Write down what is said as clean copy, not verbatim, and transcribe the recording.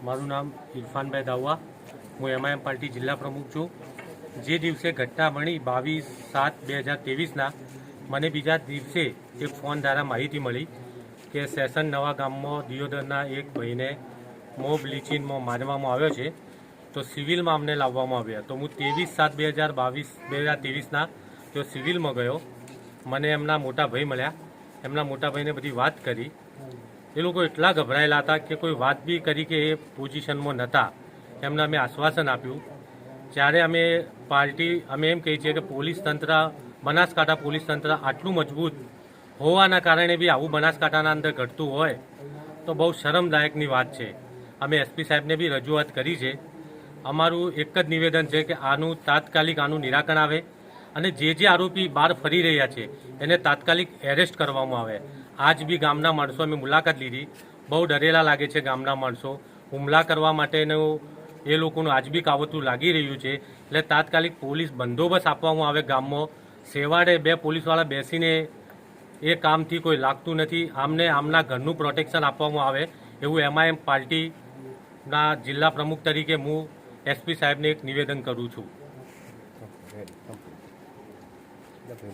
મારું નામ ઇરફાનભાઈ દાવા, હું એમઆઈએમ પાર્ટી જિલ્લા પ્રમુખ છું. જે દિવસે ઘટના બની 22/7/2023ના મને બીજા દિવસે એક ફોન દ્વારા માહિતી મળી કે સેશન નવા ગામમાં દિયોદરના એક ભાઈને મોબ લીચીનમાં મારવામાં આવ્યો છે. તો સિવિલમાં અમને લાવવામાં આવ્યા. તો હું 23/7/2023ના તો સિવિલમાં ગયો. મને એમના મોટા ભાઈ મળ્યા. એમના મોટા ભાઈને બધી વાત કરી. એ લોકો એટલા ગભરાયેલા હતા કે કોઈ વાત બી કરી કે એ પોઝિશનમાં નહોતા. એમને અમે આશ્વાસન આપ્યું. જ્યારે અમે એમ કહીએ છીએ કે પોલીસ તંત્ર, બનાસકાંઠા પોલીસ તંત્ર આટલું મજબૂત હોવાના કારણે બી આવું બનાસકાંઠાના અંદર ઘટતું હોય તો બહુ શરમદાયકની વાત છે. અમે એસપી સાહેબને બી રજૂઆત કરી છે. અમારું એક જ નિવેદન છે કે તાત્કાલિક આનું નિરાકરણ આવે અને જે આરોપી બહાર ફરી રહ્યા છે એને તાત્કાલિક એરેસ્ટ કરવામાં આવે. આજ બી ગામના માણસો અમે મુલાકાત લીધી, બહુ ડરેલા લાગે છે ગામના માણસો. હુમલા કરવા માટેનું એ લોકોનું આજ બી કાવતરું લાગી રહ્યું છે. એટલે તાત્કાલિક પોલીસ બંદોબસ્ત આપવામાં આવે ગામમાં. સેવાડે 2 પોલીસવાળા બેસીને એ કામથી કોઈ લાગતું નથી. આમના ઘરનું પ્રોટેક્શન આપવામાં આવે એવું એમઆઈએમ પાર્ટીના જિલ્લા પ્રમુખ તરીકે હું એસપી સાહેબને એક નિવેદન કરું છું.